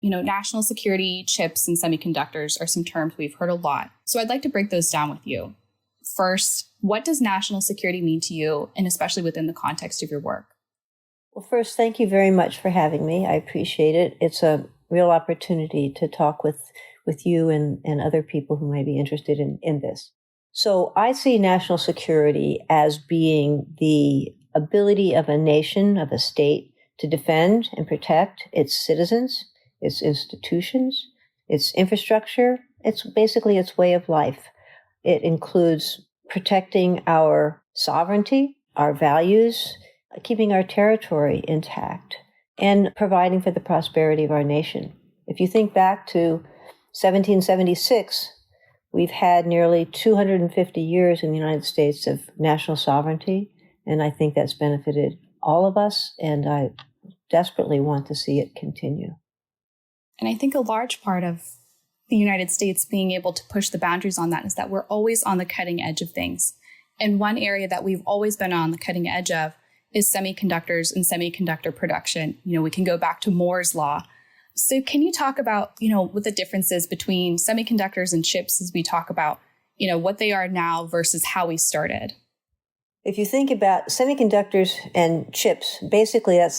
national security, chips, and semiconductors are some terms we've heard a lot. So I'd like to break those down with you. First, what does national security mean to you, and especially within the context of your work? Well, first, thank you very much for having me. I appreciate it. It's a real opportunity to talk with you and other people who might be interested in this. So I see national security as being the ability of a nation, of a state, to defend and protect its citizens, its institutions, its infrastructure. It's basically its way of life. It includes protecting our sovereignty, our values, keeping our territory intact, and providing for the prosperity of our nation. If you think back to 1776, we've had nearly 250 years in the United States of national sovereignty, and I think that's benefited all of us, and I desperately want to see it continue. And I think a large part of the United States being able to push the boundaries on that is that we're always on the cutting edge of things. And one area that we've always been on the cutting edge of is semiconductors and semiconductor production. We can go back to Moore's Law. So can you talk about, what the differences between semiconductors and chips as we talk about, what they are now versus how we started? If you think about semiconductors and chips, basically that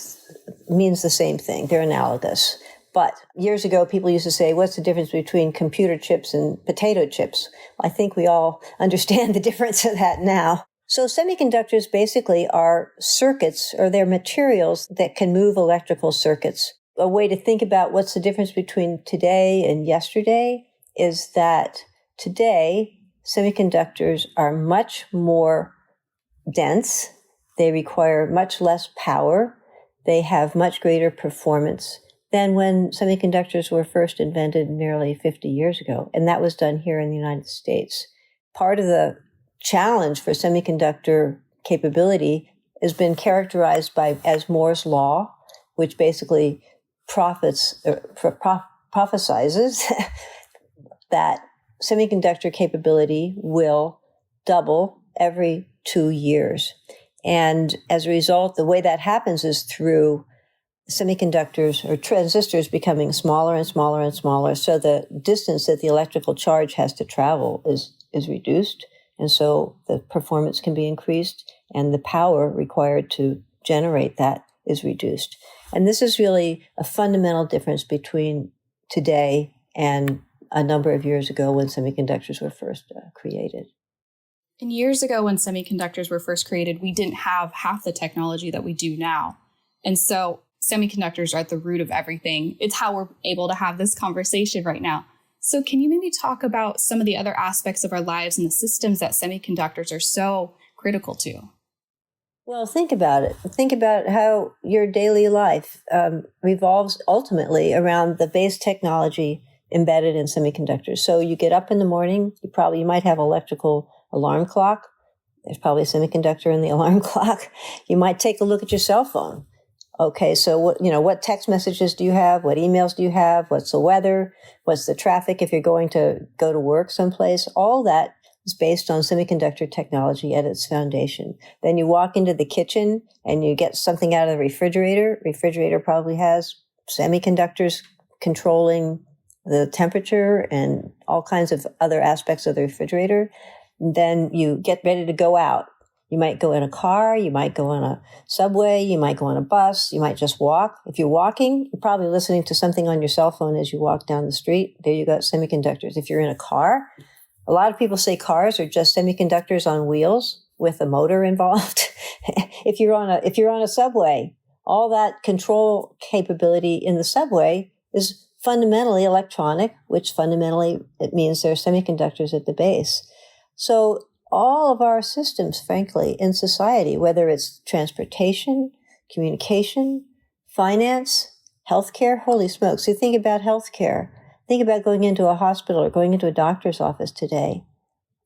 means the same thing. They're analogous. But years ago, people used to say, what's the difference between computer chips and potato chips? I think we all understand the difference of that now. So semiconductors basically are circuits, or they're materials that can move electrical circuits. A way to think about what's the difference between today and yesterday is that today, semiconductors are much more dense. They require much less power. They have much greater performance than when semiconductors were first invented nearly 50 years ago. And that was done here in the United States. Part of the challenge for semiconductor capability has been characterized as Moore's Law, which basically prophesizes that semiconductor capability will double every 2 years. And as a result, the way that happens is through semiconductors or transistors becoming smaller and smaller and smaller. So the distance that the electrical charge has to travel is reduced. And so the performance can be increased and the power required to generate that is reduced. And this is really a fundamental difference between today and a number of years ago when semiconductors were first created. And years ago when semiconductors were first created, we didn't have half the technology that we do now. And so semiconductors are at the root of everything. It's how we're able to have this conversation right now. So can you maybe talk about some of the other aspects of our lives and the systems that semiconductors are so critical to? Well, think about it. Think about how your daily life revolves ultimately around the base technology embedded in semiconductors. So you get up in the morning, you might have electrical alarm clock. There's probably a semiconductor in the alarm clock. You might take a look at your cell phone. Okay, so what text messages do you have? What emails do you have? What's the weather? What's the traffic if you're going to go to work someplace? All that is based on semiconductor technology at its foundation. Then you walk into the kitchen and you get something out of the refrigerator. Refrigerator probably has semiconductors controlling the temperature and all kinds of other aspects of the refrigerator. And then you get ready to go out. You might go in a car, you might go on a subway, you might go on a bus, you might just walk. If you're walking, you're probably listening to something on your cell phone as you walk down the street. There you got semiconductors. If you're in a car, a lot of people say cars are just semiconductors on wheels with a motor involved. If you're on a subway, all that control capability in the subway is fundamentally electronic, which fundamentally it means there are semiconductors at the base. So all of our systems, frankly, in society, whether it's transportation, communication, finance, healthcare, holy smokes. You think about healthcare. Think about going into a hospital or going into a doctor's office today.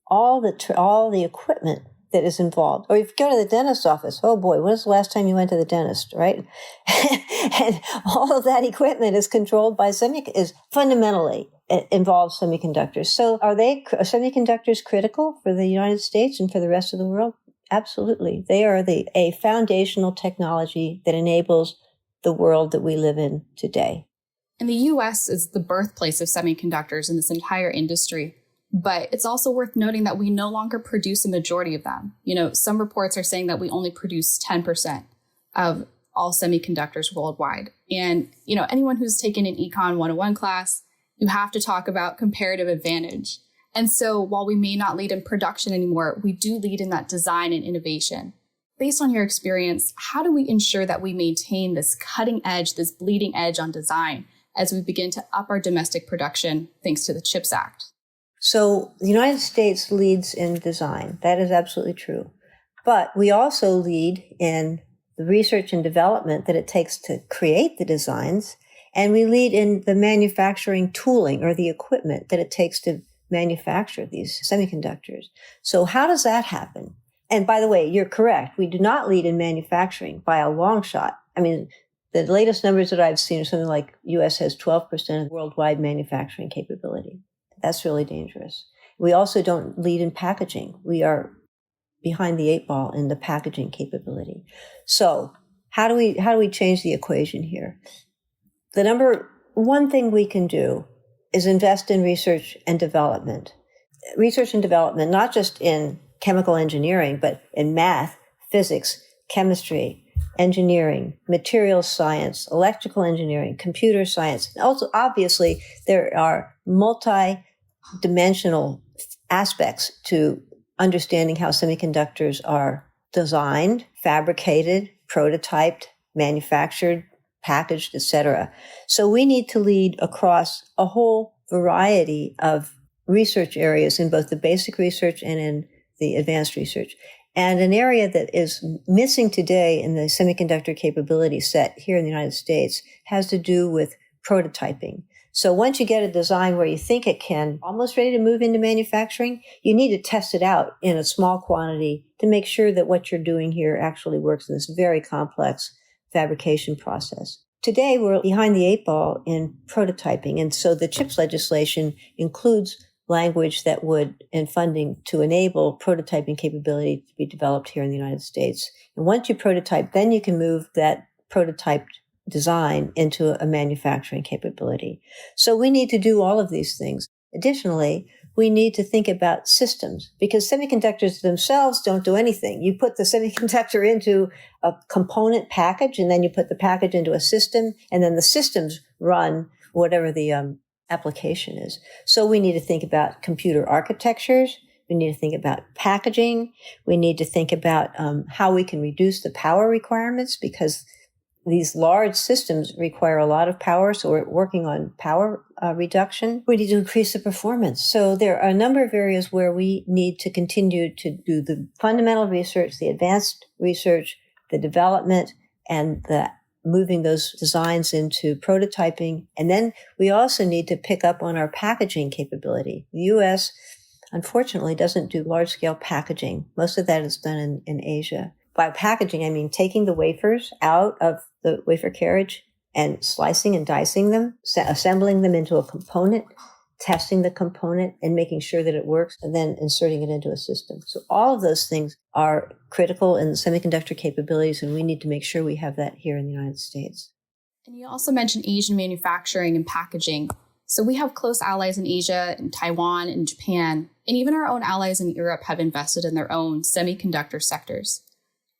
All the equipment that is involved. Or if you go to the dentist's office, oh boy, when was the last time you went to the dentist, right? And all of that equipment is controlled by is fundamentally involves semiconductors. So are semiconductors critical for the United States and for the rest of the world? Absolutely. They are a foundational technology that enables the world that we live in today. And the US is the birthplace of semiconductors in this entire industry. But it's also worth noting that we no longer produce a majority of them. Some reports are saying that we only produce 10% of all semiconductors worldwide. And, anyone who's taken an Econ 101 class, you have to talk about comparative advantage. And so while we may not lead in production anymore, we do lead in that design and innovation. Based on your experience, how do we ensure that we maintain this cutting edge, this bleeding edge on design as we begin to up our domestic production thanks to the CHIPS Act? So the United States leads in design. That is absolutely true. But we also lead in the research and development that it takes to create the designs. And we lead in the manufacturing tooling or the equipment that it takes to manufacture these semiconductors. So how does that happen? And by the way, you're correct. We do not lead in manufacturing by a long shot. I mean, the latest numbers that I've seen are something like US has 12% of worldwide manufacturing capability. That's really dangerous. We also don't lead in packaging. We are behind the eight ball in the packaging capability. So how do we change the equation here? The number one thing we can do is invest in research and development. Research and development, not just in chemical engineering, but in math, physics, chemistry, engineering, materials science, electrical engineering, computer science. And also, obviously, there are multi-dimensional aspects to understanding how semiconductors are designed, fabricated, prototyped, manufactured, packaged, etc. So we need to lead across a whole variety of research areas in both the basic research and in the advanced research. And an area that is missing today in the semiconductor capability set here in the United States has to do with prototyping. So once you get a design where you think it can, almost ready to move into manufacturing, you need to test it out in a small quantity to make sure that what you're doing here actually works in this very complex fabrication process. Today, we're behind the eight ball in prototyping. And so the CHIPS legislation includes language that would, and funding to enable prototyping capability to be developed here in the United States. And once you prototype, then you can move that prototyped design into a manufacturing capability. So we need to do all of these things. Additionally, we need to think about systems because semiconductors themselves don't do anything. You put the semiconductor into a component package and then you put the package into a system and then the systems run whatever the application is. So we need to think about computer architectures. We need to think about packaging. We need to think about how we can reduce the power requirements because these large systems require a lot of power, so we're working on power reduction. We need to increase the performance. So there are a number of areas where we need to continue to do the fundamental research, the advanced research, the development, and the moving those designs into prototyping. And then we also need to pick up on our packaging capability. The U.S., unfortunately, doesn't do large-scale packaging. Most of that is done in Asia. By packaging, I mean taking the wafers out of the wafer carriage and slicing and dicing them, assembling them into a component, testing the component and making sure that it works, and then inserting it into a system. So all of those things are critical in semiconductor capabilities, and we need to make sure we have that here in the United States. And you also mentioned Asian manufacturing and packaging. So we have close allies in Asia, in Taiwan, and Japan, and even our own allies in Europe have invested in their own semiconductor sectors.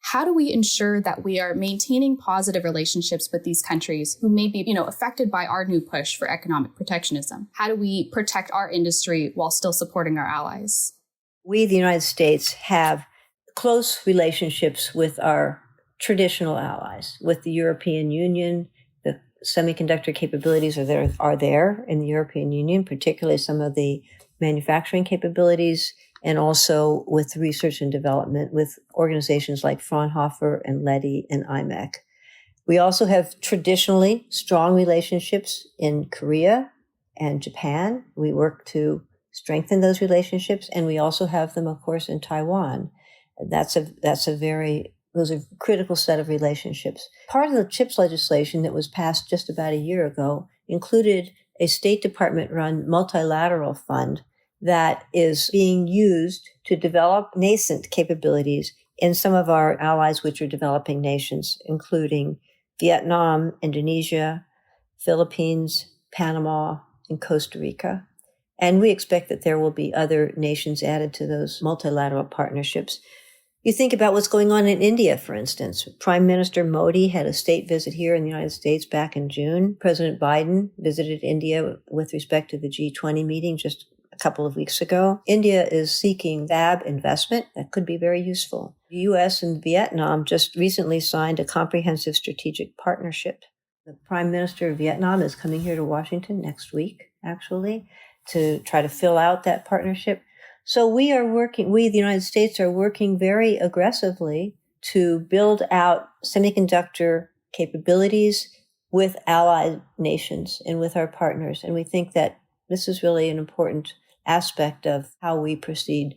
How do we ensure that we are maintaining positive relationships with these countries who may be, affected by our new push for economic protectionism? How do we protect our industry while still supporting our allies? We, the United States, have close relationships with our traditional allies, with the European Union. The semiconductor capabilities are there in the European Union, particularly some of the manufacturing capabilities, and also with research and development with organizations like Fraunhofer and Leti and IMEC. We also have traditionally strong relationships in Korea and Japan. We work to strengthen those relationships, and we also have them, of course, in Taiwan. Those are a critical set of relationships. Part of the CHIPS legislation that was passed just about a year ago included a State Department-run multilateral fund that is being used to develop nascent capabilities in some of our allies, which are developing nations, including Vietnam, Indonesia, Philippines, Panama, and Costa Rica. And we expect that there will be other nations added to those multilateral partnerships. You think about what's going on in India, for instance. Prime Minister Modi had a state visit here in the United States back in June. President Biden visited India with respect to the G20 meeting just a couple of weeks ago. India is seeking fab investment that could be very useful. The U.S. and Vietnam just recently signed a comprehensive strategic partnership. The Prime Minister of Vietnam is coming here to Washington next week, actually, to try to fill out that partnership. So we, the United States, are working very aggressively to build out semiconductor capabilities with allied nations and with our partners. And we think that this is really an important aspect of how we proceed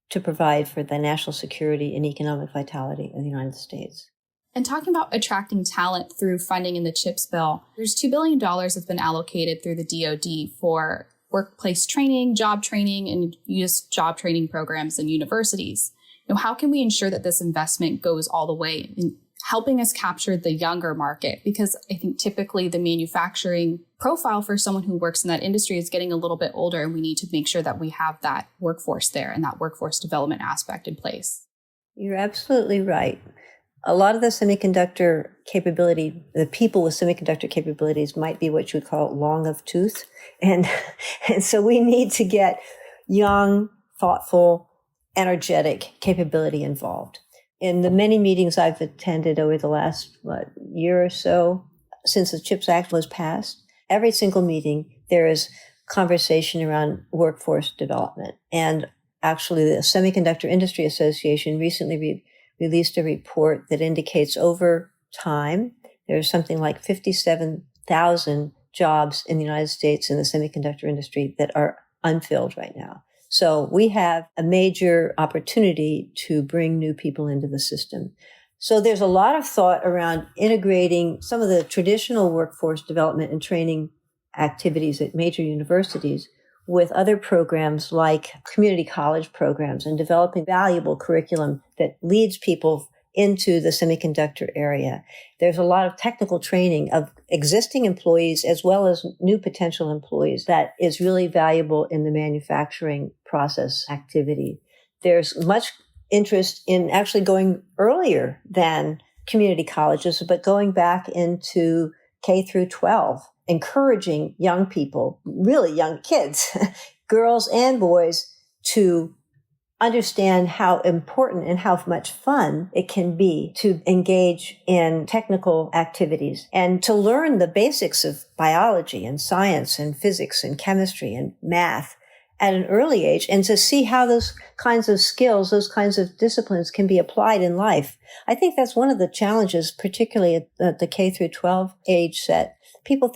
to provide for the national security and economic vitality of the United States. And talking about attracting talent through funding in the CHIPS bill, there's $2 billion that's been allocated through the DoD for workplace training, job training, and U.S. job training programs in universities. How can we ensure that this investment goes all the way in helping us capture the younger market? Because I think typically the manufacturing profile for someone who works in that industry is getting a little bit older, and we need to make sure that we have that workforce there and that workforce development aspect in place. You're absolutely right. A lot of the semiconductor capability, the people with semiconductor capabilities might be what you would call long of tooth. And so we need to get young, thoughtful, energetic capability involved. In the many meetings I've attended over the last year or so, since the CHIPS Act was passed, every single meeting there is conversation around workforce development. And actually the Semiconductor Industry Association recently released a report that indicates over time, there's something like 57,000 jobs in the United States in the semiconductor industry that are unfilled right now. So we have a major opportunity to bring new people into the system. So there's a lot of thought around integrating some of the traditional workforce development and training activities at major universities with other programs like community college programs and developing valuable curriculum that leads people into the semiconductor area. There's a lot of technical training of existing employees as well as new potential employees that is really valuable in the manufacturing process activity. There's much interest in actually going earlier than community colleges, but going back into K through 12. Encouraging young people, really young kids, girls and boys, to understand how important and how much fun it can be to engage in technical activities and to learn the basics of biology and science and physics and chemistry and math at an early age, and to see how those kinds of skills, those kinds of disciplines can be applied in life. I think that's one of the challenges, particularly at the K through 12 age set. People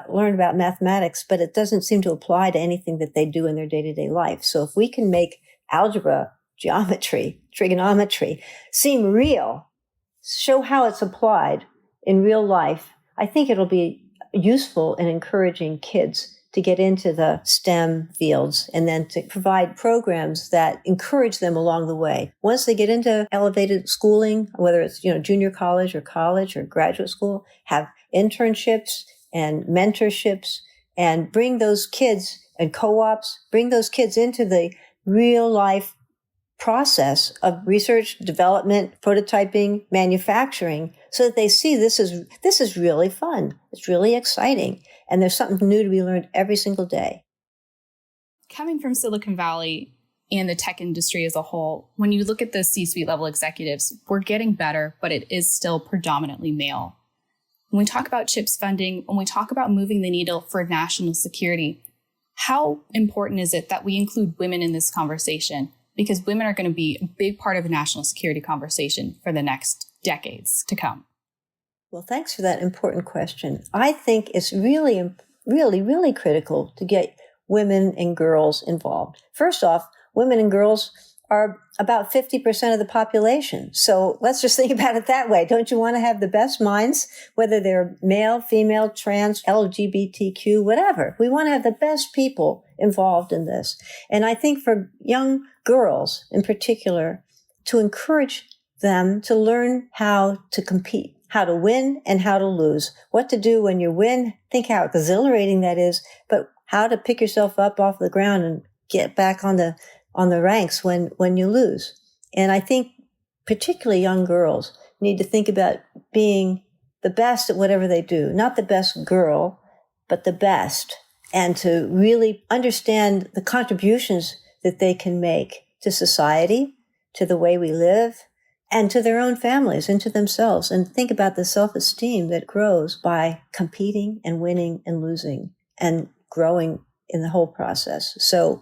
learn about mathematics, but it doesn't seem to apply to anything that they do in their day-to-day life. So if we can make algebra, geometry, trigonometry seem real, show how it's applied in real life, I think it'll be useful in encouraging kids to get into the STEM fields and then to provide programs that encourage them along the way. Once they get into elevated schooling, whether it's, junior college or graduate school, have internships and mentorships and bring those kids and co-ops, bring those kids into the real life process of research, development, prototyping, manufacturing, so that they see this is really fun. It's really exciting. And there's something new to be learned every single day. Coming from Silicon Valley and the tech industry as a whole, when you look at the C-suite level executives, we're getting better, but it is still predominantly male. When we talk about CHIPS funding, when we talk about moving the needle for national security, how important is it that we include women in this conversation? Because women are going to be a big part of the national security conversation for the next decades to come. Well, thanks for that important question. I think it's really, really, really critical to get women and girls involved. First off, women and girls are about 50% of the population. So let's just think about it that way. Don't you want to have the best minds, whether they're male, female, trans, LGBTQ, whatever? We want to have the best people involved in this. And I think for young girls in particular, to encourage them to learn how to compete how to win and how to lose. What to do when you win, think how exhilarating that is, but how to pick yourself up off the ground and get back on the ranks when you lose. And I think particularly young girls need to think about being the best at whatever they do, not the best girl, but the best, and to really understand the contributions that they can make to society, to the way we live, and to their own families and to themselves, and think about the self-esteem that grows by competing and winning and losing and growing in the whole process. So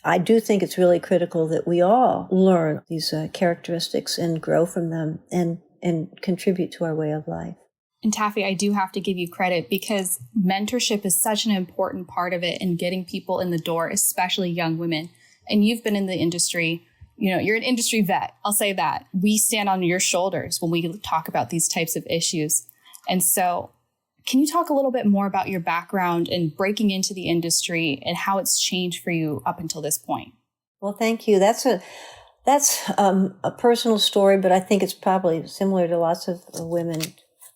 I do think it's really critical that we all learn these characteristics and grow from them and contribute to our way of life. And Taffy, I do have to give you credit because mentorship is such an important part of it in getting people in the door, especially young women. And you've been in the industry, you're an industry vet. I'll say that. We stand on your shoulders when we talk about these types of issues. And so can you talk a little bit more about your background and breaking into the industry and how it's changed for you up until this point? Well, thank you. That's a personal story, but I think it's probably similar to lots of women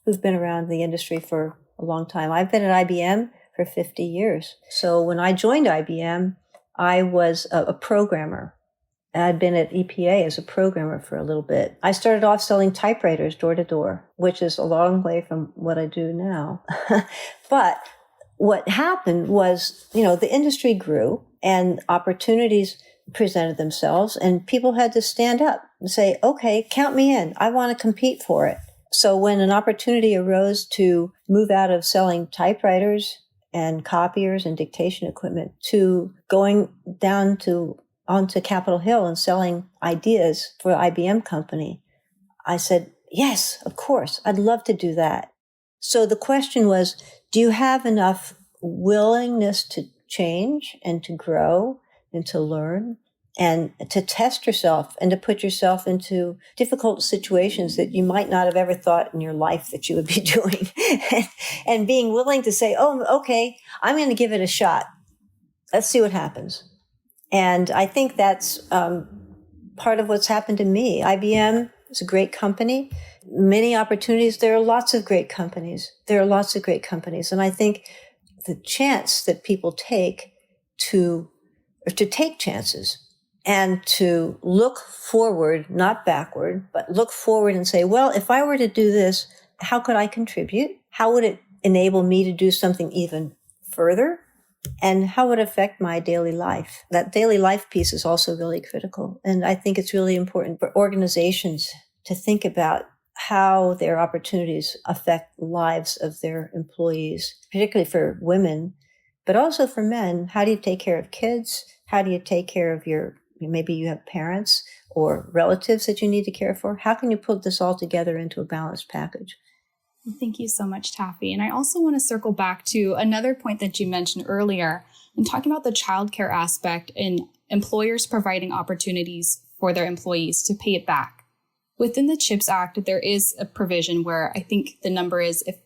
who've been around the industry for a long time. I've been at IBM for 50 years. So when I joined IBM, I was a programmer. I'd been at EPA as a programmer for a little bit. I started off selling typewriters door to door, which is a long way from what I do now. But what happened was, the industry grew and opportunities presented themselves and people had to stand up and say, okay, count me in. I want to compete for it. So when an opportunity arose to move out of selling typewriters and copiers and dictation equipment to going down onto Capitol Hill and selling ideas for the IBM company, I said, yes, of course, I'd love to do that. So the question was, do you have enough willingness to change and to grow and to learn and to test yourself and to put yourself into difficult situations that you might not have ever thought in your life that you would be doing and being willing to say, oh, okay, I'm going to give it a shot. Let's see what happens. And I think that's part of what's happened to me. IBM is a great company, many opportunities. There are lots of great companies. And I think the chance that people take to take chances and to look forward, not backward, but look forward and say, well, if I were to do this, how could I contribute? How would it enable me to do something even further? And how would it affect my daily life? That daily life piece is also really critical. And I think it's really important for organizations to think about how their opportunities affect the lives of their employees, particularly for women, but also for men. How do you take care of kids? How do you take care of maybe you have parents or relatives that you need to care for? How can you put this all together into a balanced package? Thank you so much, Taffy. And I also want to circle back to another point that you mentioned earlier in talking about the childcare aspect and employers providing opportunities for their employees to pay it back. Within the CHIPS Act, there is a provision where I think the number is if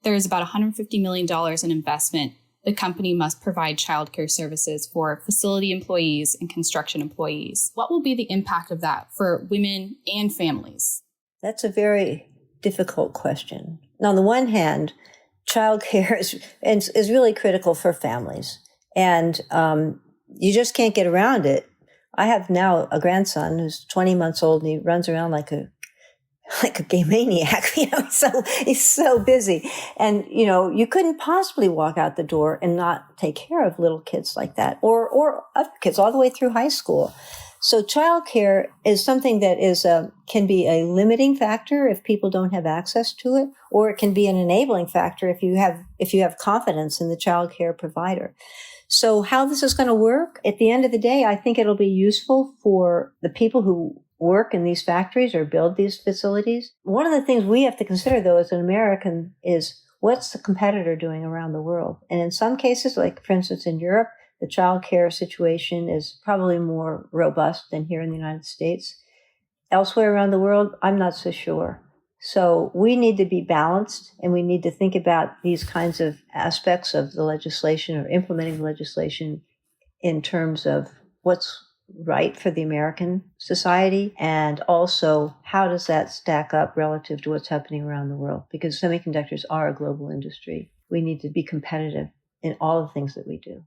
there is about $150 million in investment, the company must provide childcare services for facility employees and construction employees. What will be the impact of that for women and families? That's a very difficult question. Now, on the one hand, childcare is really critical for families, and you just can't get around it. I have now a grandson who's 20 months old, and he runs around like a gay maniac. He's so busy, and you couldn't possibly walk out the door and not take care of little kids like that, or other kids all the way through high school. So childcare is something that can be a limiting factor if people don't have access to it, or it can be an enabling factor if you have confidence in the childcare provider. So how this is going to work, at the end of the day, I think it'll be useful for the people who work in these factories or build these facilities. One of the things we have to consider, though, as an American is what's the competitor doing around the world? And in some cases, like, for instance, in Europe, the child care situation is probably more robust than here in the United States. Elsewhere around the world, I'm not so sure. So we need to be balanced, and we need to think about these kinds of aspects of the legislation or implementing the legislation in terms of what's right for the American society? And also, how does that stack up relative to what's happening around the world? Because semiconductors are a global industry. We need to be competitive in all the things that we do.